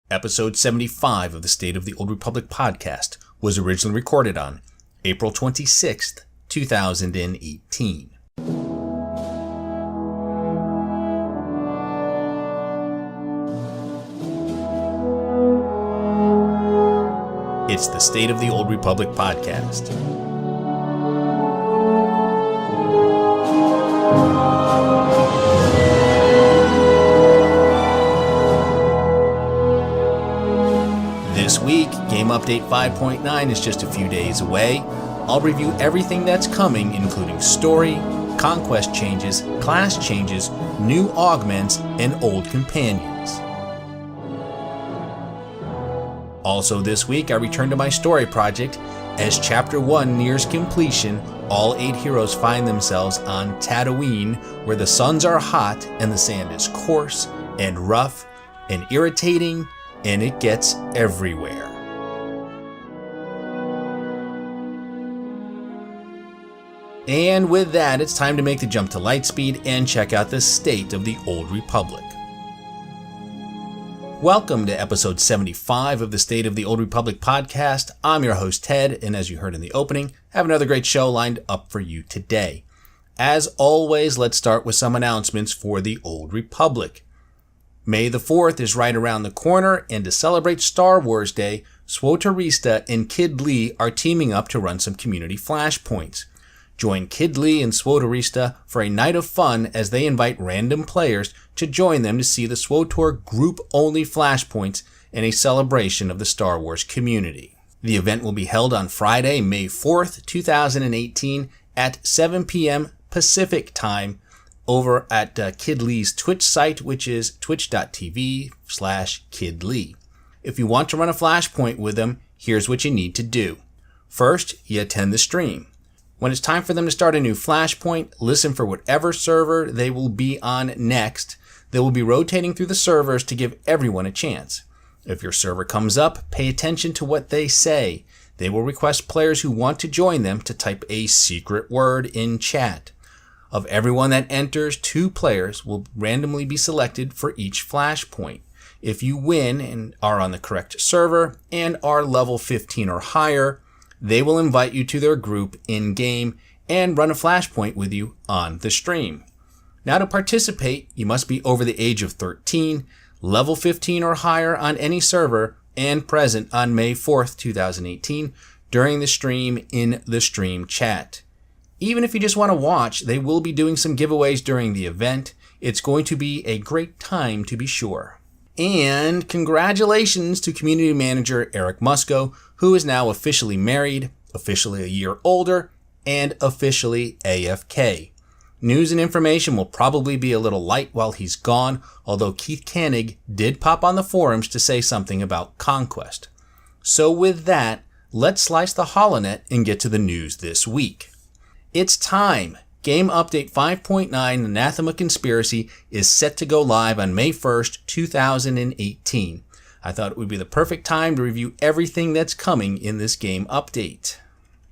Episode 75 of the State of the Old Republic podcast was originally recorded on April 26th, 2018. It's the State of the Old Republic podcast. This week, Game Update 5.9 is just a few days away. I'll review everything that's coming, including story, conquest changes, class changes, new augments, and old companions. Also this week, I return to my story project. As Chapter 1 nears completion, all 8 heroes find themselves on Tatooine, where the suns are hot and the sand is coarse and rough and irritating, and it gets everywhere. And with that, it's time to make the jump to Lightspeed and check out the State of the Old Republic. Welcome to episode 75 of the State of the Old Republic podcast. I'm your host, Ted, and as you heard in the opening, I have another great show lined up for you today. As always, let's start with some announcements for the Old Republic. May the 4th is right around the corner, and to celebrate Star Wars Day, Swotorista and Kid Lee are teaming up to run some community flashpoints. Join Kid Lee and Swotorista for a night of fun as they invite random players to join them to see the SWOTOR group-only flashpoints in a celebration of the Star Wars community. The event will be held on Friday, May 4th, 2018 at 7 p.m. Pacific Time over at Kid Lee's Twitch site, which is twitch.tv/Kid Lee. If you want to run a flashpoint with them, here's what you need to do. First, you attend the stream. When it's time for them to start a new flashpoint, listen for whatever server they will be on next. They will be rotating through the servers to give everyone a chance. If your server comes up, pay attention to what they say. They will request players who want to join them to type a secret word in chat. Of everyone that enters, 2 players will randomly be selected for each flashpoint. If you win and are on the correct server and are level 15 or higher, they will invite you to their group in-game and run a flashpoint with you on the stream. Now to participate, you must be over the age of 13, level 15 or higher on any server, and present on May 4th, 2018 during the stream in the stream chat. Even if you just want to watch, they will be doing some giveaways during the event. It's going to be a great time to be sure. And congratulations to community manager Eric Musco, who is now officially married, officially a year older, and officially AFK. News and information will probably be a little light while he's gone, although Keith Koenig did pop on the forums to say something about conquest. So with that, let's slice the holonet and get to the news this week. It's time! Game Update 5.9 Anathema Conspiracy is set to go live on May 1st, 2018. I thought it would be the perfect time to review everything that's coming in this game update.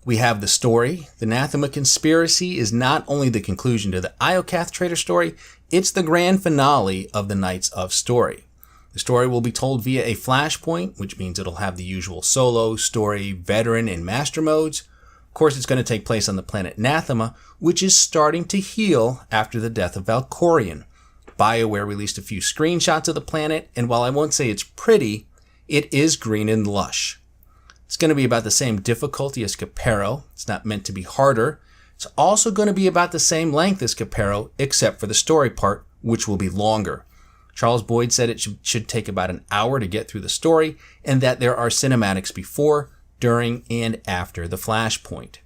We have the story. The Anathema Conspiracy is not only the conclusion to the Iocath Trader story, it's the grand finale of the Knights of Story. The story will be told via a flashpoint, which means it'll have the usual solo, story, veteran, and master modes. Of course, it's going to take place on the planet Anathema, which is starting to heal after the death of Valkorion. BioWare released a few screenshots of the planet, and while I won't say it's pretty, it is green and lush. It's going to be about the same difficulty as Capero. It's not meant to be harder. It's also going to be about the same length as Capero, except for the story part, which will be longer. Charles Boyd said it should take about an hour to get through the story, and that there are cinematics before, during, and after the flashpoint.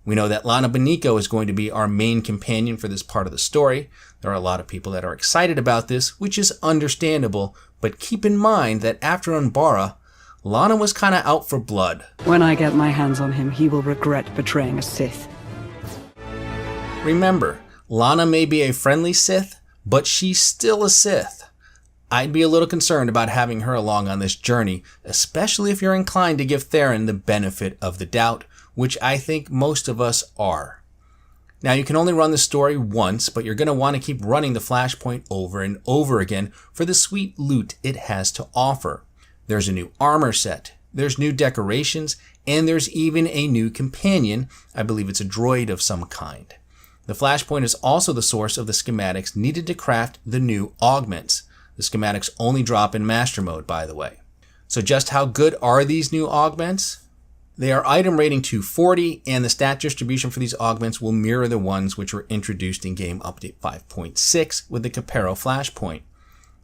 We know that Lana Beniko is going to be our main companion for this part of the story. There are a lot of people that are excited about this, which is understandable, but keep in mind that after Umbara, Lana was kind of out for blood. When I get my hands on him, he will regret betraying a Sith. Remember, Lana may be a friendly Sith, but she's still a Sith. I'd be a little concerned about having her along on this journey, especially if you're inclined to give Theron the benefit of the doubt, which I think most of us are. Now, you can only run the story once, but you're going to want to keep running the flashpoint over and over again for the sweet loot it has to offer. There's a new armor set, there's new decorations, and there's even a new companion. I believe it's a droid of some kind. The flashpoint is also the source of the schematics needed to craft the new augments. The schematics only drop in master mode, by the way. So just how good are these new augments? They are item rating 240, and the stat distribution for these augments will mirror the ones which were introduced in game update 5.6 with the Capero flashpoint.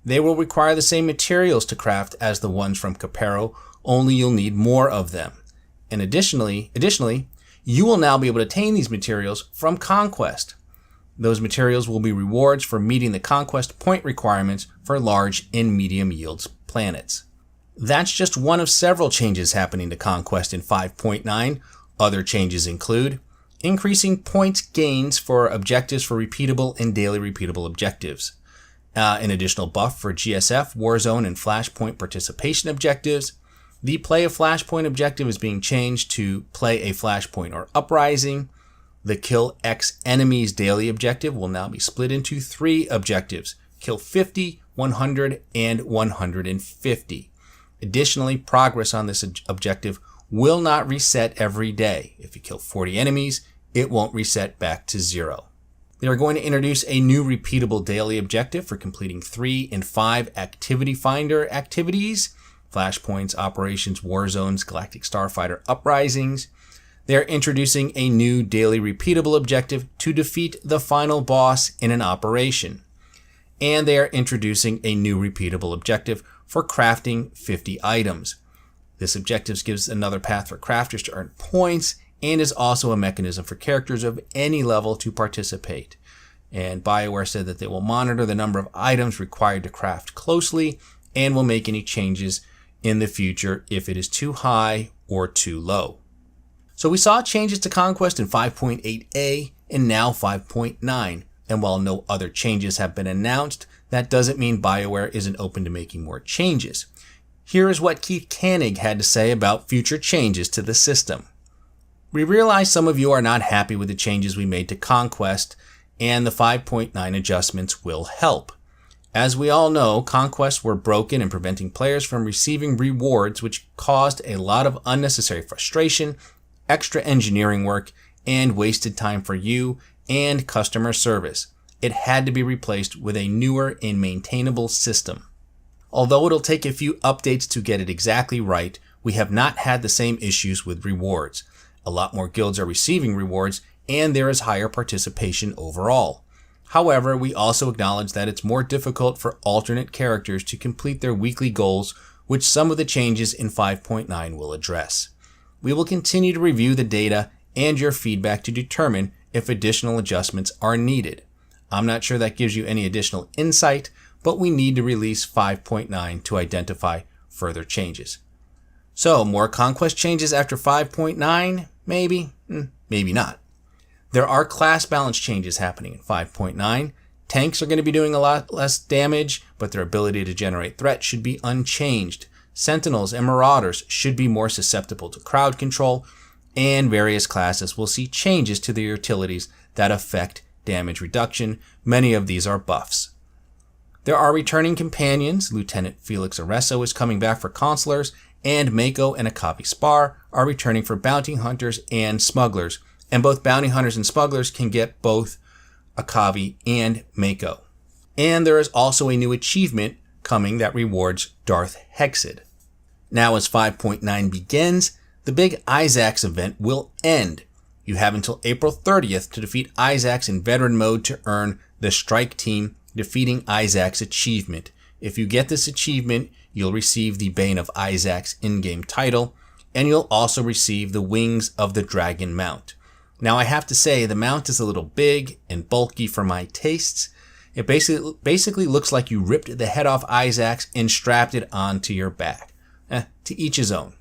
They will require the same materials to craft as the ones from Capero, only you'll need more of them. And additionally, you will now be able to obtain these materials from Conquest. Those materials will be rewards for meeting the Conquest point requirements for large and medium yields planets. That's just one of several changes happening to Conquest in 5.9. Other changes include increasing points gains for objectives for repeatable and daily repeatable objectives, an additional buff for GSF, Warzone, and Flashpoint participation objectives. The Play a Flashpoint objective is being changed to Play a Flashpoint or Uprising. The Kill X Enemies daily objective will now be split into 3 objectives: Kill 50, 100, and 150. Additionally, progress on this objective will not reset every day. If you kill 40 enemies, it won't reset back to 0. They are going to introduce a new repeatable daily objective for completing 3 and 5 Activity Finder activities: Flashpoints, Operations, Warzones, Galactic Starfighter Uprisings. They are introducing a new daily repeatable objective to defeat the final boss in an operation. And they are introducing a new repeatable objective for crafting 50 items. This objective gives another path for crafters to earn points and is also a mechanism for characters of any level to participate. And BioWare said that they will monitor the number of items required to craft closely and will make any changes in the future if it is too high or too low. So we saw changes to Conquest in 5.8a and now 5.9. And while no other changes have been announced, that doesn't mean BioWare isn't open to making more changes. Here is what Keith Koenig had to say about future changes to the system. We realize some of you are not happy with the changes we made to Conquest, and the 5.9 adjustments will help. As we all know, Conquests were broken and preventing players from receiving rewards, which caused a lot of unnecessary frustration, extra engineering work, and wasted time for you and customer service. It had to be replaced with a newer and maintainable system. Although it'll take a few updates to get it exactly right, we have not had the same issues with rewards. A lot more guilds are receiving rewards, and there is higher participation overall. However, we also acknowledge that it's more difficult for alternate characters to complete their weekly goals, which some of the changes in 5.9 will address. We will continue to review the data and your feedback to determine if additional adjustments are needed. I'm not sure that gives you any additional insight, but we need to release 5.9 to identify further changes. So, more Conquest changes after 5.9? Maybe, maybe not. There are class balance changes happening in 5.9. Tanks are going to be doing a lot less damage, but their ability to generate threat should be unchanged. Sentinels and Marauders should be more susceptible to crowd control, and various classes will see changes to their utilities that affect damage reduction. Many of these are buffs. There are returning companions. Lieutenant Felix Arreso is coming back for consulars, and Mako and Akavi Spar are returning for bounty hunters and smugglers. And both bounty hunters and smugglers can get both Akavi and Mako. And there is also a new achievement coming that rewards Darth Hexid. Now as 5.9 begins, the big Isaacs event will end. You have until April 30th to defeat Isaacs in veteran mode to earn the Strike Team Defeating Isaacs achievement. If you get this achievement, you'll receive the Bane of Isaacs in-game title, and you'll also receive the Wings of the Dragon mount. Now I have to say, the mount is a little big and bulky for my tastes. It basically looks like you ripped the head off Isaacs and strapped it onto your back. To each his own.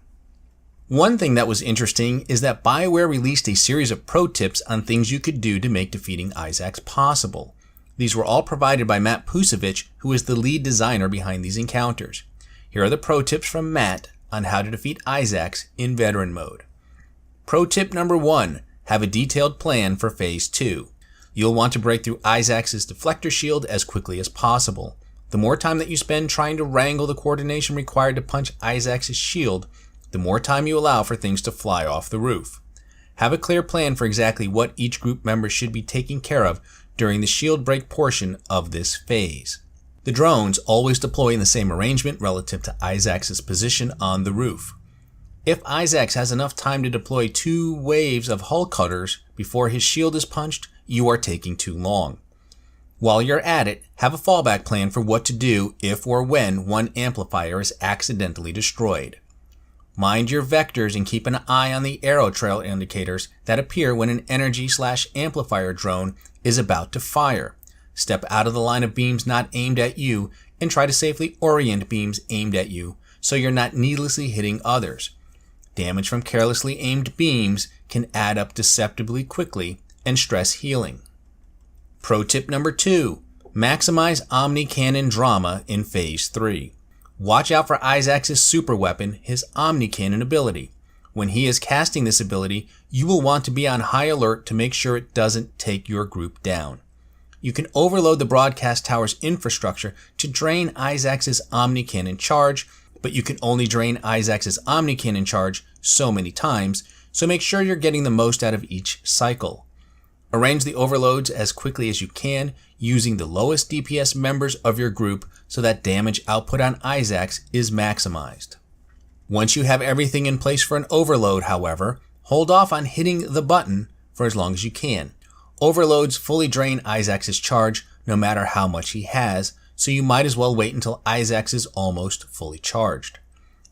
One thing that was interesting is that BioWare released a series of pro tips on things you could do to make defeating Isaacs possible. These were all provided by Matt Pusevich, who is the lead designer behind these encounters. Here are the pro tips from Matt on how to defeat Isaacs in veteran mode. Pro tip number 1, have a detailed plan for phase 2. You'll want to break through Isaacs' deflector shield as quickly as possible. The more time that you spend trying to wrangle the coordination required to punch Isaac's shield, the more time you allow for things to fly off the roof. Have a clear plan for exactly what each group member should be taking care of during the shield break portion of this phase. The drones always deploy in the same arrangement relative to Isaac's position on the roof. If Isaac has enough time to deploy 2 waves of hull cutters before his shield is punched, you are taking too long. While you're at it, have a fallback plan for what to do if or when one amplifier is accidentally destroyed. Mind your vectors and keep an eye on the arrow trail indicators that appear when an energy/amplifier drone is about to fire. Step out of the line of beams not aimed at you and try to safely orient beams aimed at you so you're not needlessly hitting others. Damage from carelessly aimed beams can add up deceptively quickly and stress healing. Pro tip number 2, maximize Omni Cannon drama in Phase 3. Watch out for Isaac's super weapon, his Omni Cannon ability. When he is casting this ability, you will want to be on high alert to make sure it doesn't take your group down. You can overload the broadcast tower's infrastructure to drain Isaac's Omni Cannon charge, but you can only drain Isaac's Omni Cannon charge so many times, so make sure you're getting the most out of each cycle. Arrange the overloads as quickly as you can, using the lowest DPS members of your group so that damage output on Isaac's is maximized. Once you have everything in place for an overload, however, hold off on hitting the button for as long as you can. Overloads fully drain Isaac's charge no matter how much he has, so you might as well wait until Isaac's is almost fully charged.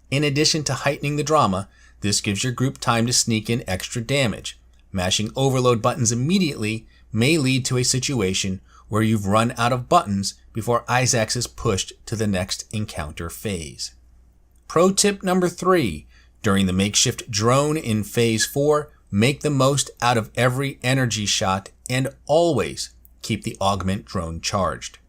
In addition to heightening the drama, this gives your group time to sneak in extra damage. Mashing overload buttons immediately may lead to a situation where you've run out of buttons before Isaac's is pushed to the next encounter phase. Pro tip number 3, during the makeshift drone in Phase 4, make the most out of every energy shot and always keep the augment drone charged.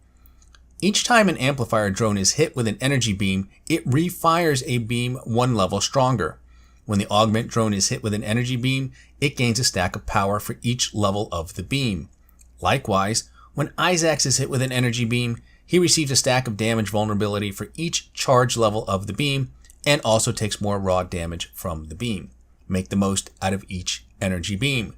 Each time an amplifier drone is hit with an energy beam, it refires a beam 1 level stronger. When the augment drone is hit with an energy beam, it gains a stack of power for each level of the beam. Likewise, when Isaac's is hit with an energy beam, he receives a stack of damage vulnerability for each charge level of the beam, and also takes more raw damage from the beam. Make the most out of each energy beam.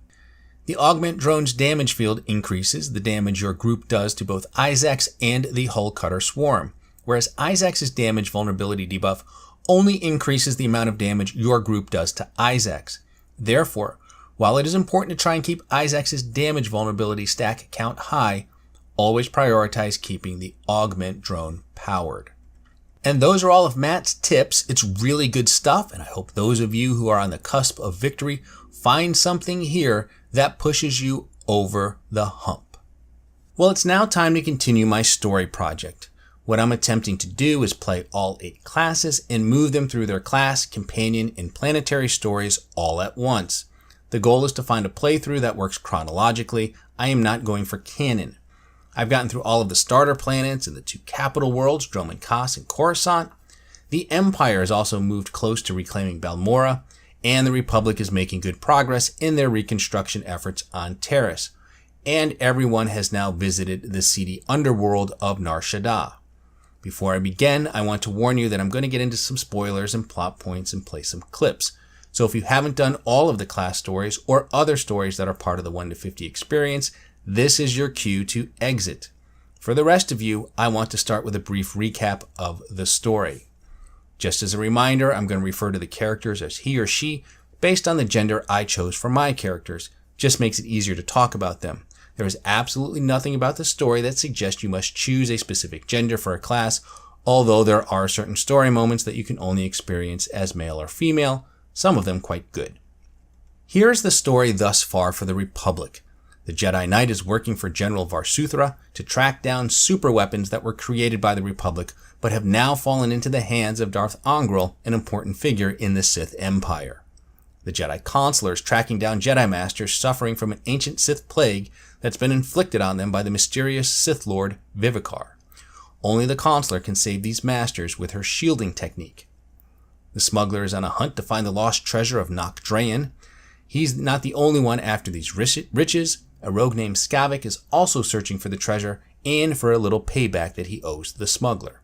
The augment drone's damage field increases the damage your group does to both Isaac's and the hull cutter swarm, whereas Isaac's damage vulnerability debuff only increases the amount of damage your group does to Isaac's. Therefore, while it is important to try and keep Isaac's damage vulnerability stack count high, always prioritize keeping the augment drone powered. And those are all of Matt's tips. It's really good stuff, and I hope those of you who are on the cusp of victory find something here that pushes you over the hump. Well, it's now time to continue my story project. What I'm attempting to do is play all 8 classes and move them through their class, companion, and planetary stories all at once. The goal is to find a playthrough that works chronologically. I am not going for canon. I've gotten through all of the starter planets and the 2 capital worlds, Drome and Kos and Coruscant. The Empire has also moved close to reclaiming Balmorra, and the Republic is making good progress in their reconstruction efforts on Terrace. And everyone has now visited the seedy underworld of Nar Shaddaa. Before I begin, I want to warn you that I'm going to get into some spoilers and plot points and play some clips. So if you haven't done all of the class stories or other stories that are part of the 1 to 50 experience, this is your cue to exit. For the rest of you, I want to start with a brief recap of the story. Just as a reminder, I'm going to refer to the characters as he or she based on the gender I chose for my characters. Just makes it easier to talk about them. There is absolutely nothing about the story that suggests you must choose a specific gender for a class, although there are certain story moments that you can only experience as male or female, some of them quite good. Here is the story thus far for the Republic. The Jedi Knight is working for General Varsuthra to track down super weapons that were created by the Republic, but have now fallen into the hands of Darth Ongral, an important figure in the Sith Empire. The Jedi Consular is tracking down Jedi Masters suffering from an ancient Sith plague that's been inflicted on them by the mysterious Sith Lord Vivicar. Only the Consular can save these Masters with her shielding technique. The smuggler is on a hunt to find the lost treasure of Nok Drayen. He's not the only one after these riches. A rogue named Skavik is also searching for the treasure, and for a little payback that he owes the smuggler.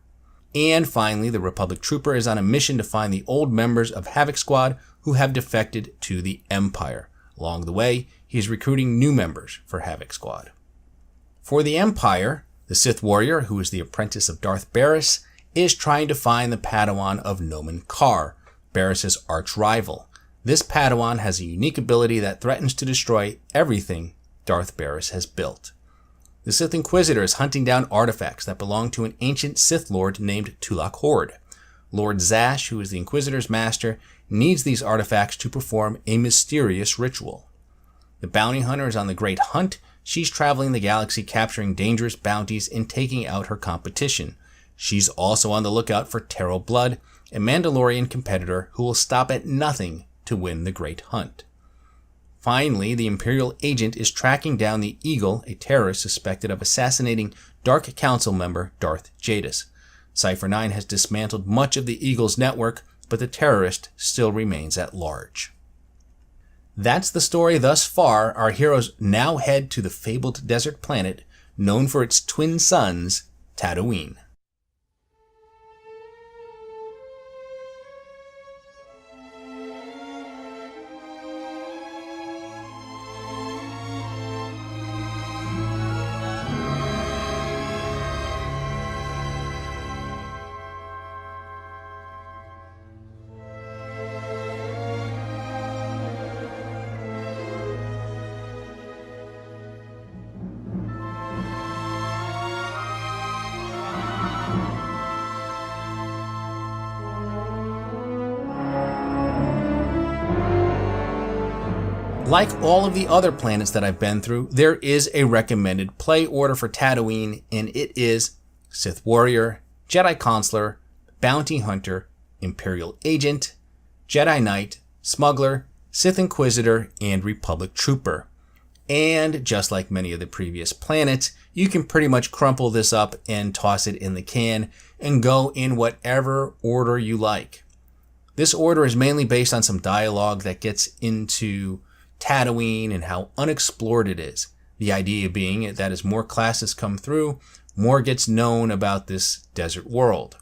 And finally, the Republic Trooper is on a mission to find the old members of Havoc Squad who have defected to the Empire. Along the way, he is recruiting new members for Havoc Squad. For the Empire, the Sith warrior, who is the apprentice of Darth Barris, is trying to find the Padawan of Nomen Karr, Barris's arch-rival. This Padawan has a unique ability that threatens to destroy everything Darth Barris has built. The Sith Inquisitor is hunting down artifacts that belong to an ancient Sith Lord named Tulak Hord. Lord Zash, who is the Inquisitor's master, needs these artifacts to perform a mysterious ritual. The bounty hunter is on the Great Hunt. She's traveling the galaxy capturing dangerous bounties and taking out her competition. She's also on the lookout for Terrell Blood, a Mandalorian competitor who will stop at nothing to win the Great Hunt. Finally, the Imperial agent is tracking down the Eagle, a terrorist suspected of assassinating Dark Council member Darth Jadis. Cypher 9 has dismantled much of the Eagle's network, but the terrorist still remains at large. That's the story thus far. Our heroes now head to the fabled desert planet, known for its twin suns, Tatooine. Like all of the other planets that I've been through, there is a recommended play order for Tatooine, and it is Sith Warrior, Jedi Consular, Bounty Hunter, Imperial Agent, Jedi Knight, Smuggler, Sith Inquisitor, and Republic Trooper. And just like many of the previous planets, you can pretty much crumple this up and toss it in the can and go in whatever order you like. This order is mainly based on some dialogue that gets into Tatooine and how unexplored it is. The idea being that as more classes come through, more gets known about this desert world.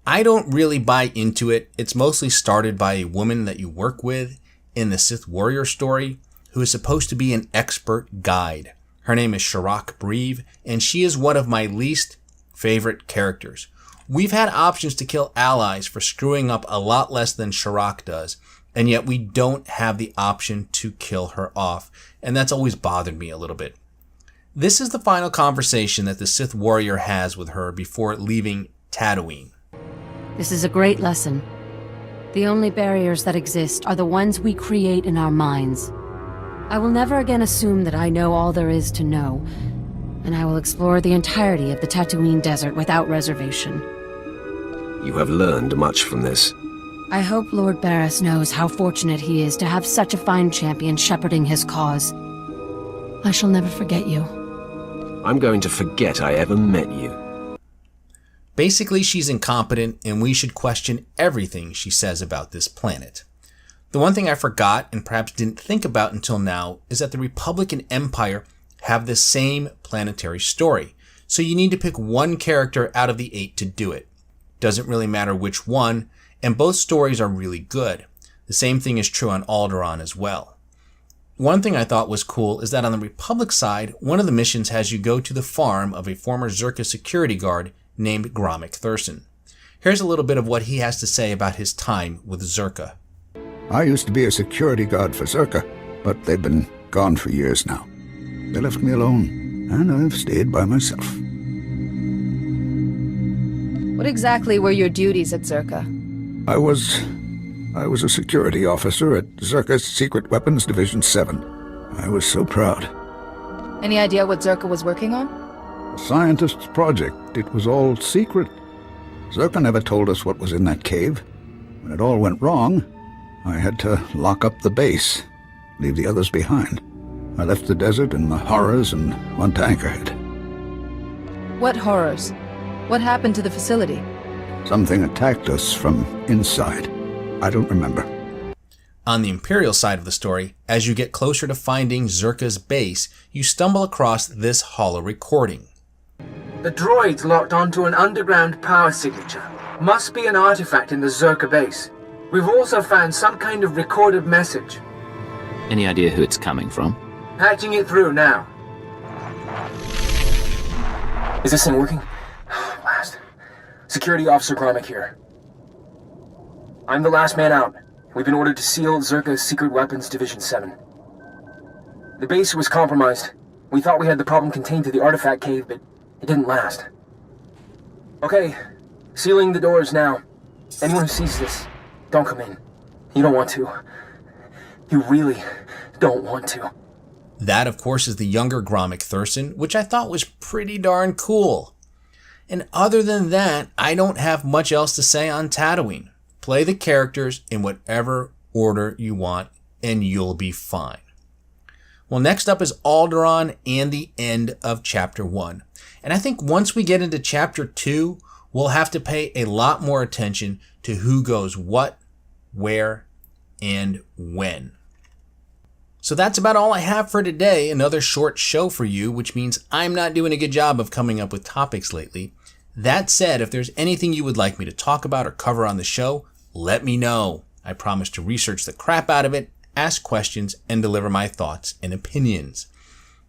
I don't really buy into it. It's mostly started by a woman that you work with in the Sith Warrior story who is supposed to be an expert guide. Her name is Sharak Breve, and she is one of my least favorite characters. We've had options to kill allies for screwing up a lot less than Sharak does, and yet we don't have the option to kill her off, and that's always bothered me a little bit. This is the final conversation that the Sith Warrior has with her before leaving Tatooine. This is a great lesson. The only barriers that exist are the ones we create in our minds. I will never again assume that I know all there is to know, and I will explore the entirety of the Tatooine desert without reservation. You have learned much from this. I hope Lord Barris knows how fortunate he is to have such a fine champion shepherding his cause. I shall never forget you. I'm going to forget I ever met you. Basically, she's incompetent, and we should question everything she says about this planet. The one thing I forgot, and perhaps didn't think about until now, is that the Republic and Empire have the same planetary story, so you need to pick one character out of the 8 to do it. Doesn't really matter which one, and both stories are really good. The same thing is true on Alderaan as well. One thing I thought was cool is that on the Republic side, one of the missions has you go to the farm of a former Zerka security guard named Gromik Thurston. Here's a little bit of what he has to say about his time with Zerka. I used to be a security guard for Zerka, but they've been gone for years now. They left me alone, and I've stayed by myself. What exactly were your duties at Zerka? I was a security officer at Zerka's Secret Weapons Division 7. I was so proud. Any idea what Zerka was working on? A scientist's project. It was all secret. Zerka never told us what was in that cave. When it all went wrong, I had to lock up the base, leave the others behind. I left the desert and the horrors and went to Anchorhead. What horrors? What happened to the facility? Something attacked us from inside. I don't remember. On the Imperial side of the story, as you get closer to finding Zerka's base, you stumble across this holo recording. The droid's locked onto an underground power signature. Must be an artifact in the Zerka base. We've also found some kind of recorded message. Any idea who it's coming from? Patching it through now. Is this thing working? Blast. Security Officer Gromik here. I'm the last man out. We've been ordered to seal Zerka's Secret Weapons Division 7. The base was compromised. We thought we had the problem contained to the artifact cave, but it didn't last. Okay, sealing the doors now. Anyone who sees this, don't come in. You don't want to. You really don't want to. That, of course, is the younger Gromik Thurston, which I thought was pretty darn cool. And other than that, I don't have much else to say on Tatooine. Play the characters in whatever order you want, and you'll be fine. Well, next up is Alderaan and the end of Chapter 1. And I think once we get into Chapter 2, we'll have to pay a lot more attention to who goes what, where, and when. So that's about all I have for today. Another short show for you, which means I'm not doing a good job of coming up with topics lately. That said, if there's anything you would like me to talk about or cover on the show, let me know. I promise to research the crap out of it, ask questions, and deliver my thoughts and opinions.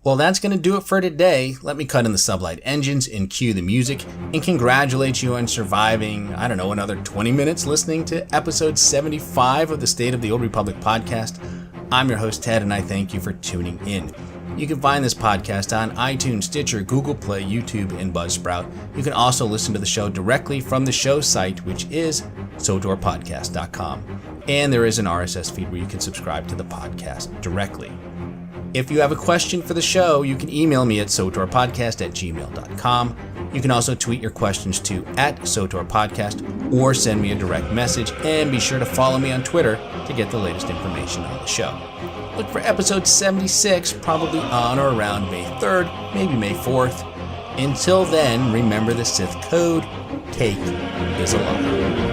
Well, that's going to do it for today. Let me cut in the sublight engines and cue the music and congratulate you on surviving, another 20 minutes listening to episode 75 of the State of the Old Republic podcast. I'm your host, Ted, and I thank you for tuning in. You can find this podcast on iTunes, Stitcher, Google Play, YouTube, and Buzzsprout. You can also listen to the show directly from the show site, which is sotorpodcast.com. And there is an RSS feed where you can subscribe to the podcast directly. If you have a question for the show, you can email me at sotorpodcast@gmail.com. You can also tweet your questions to @sotorpodcast or send me a direct message, and be sure to follow me on Twitter to get the latest information on the show. Look for episode 76, probably on or around May 3rd, maybe May 4th. Until then, remember the Sith code: take is a lie.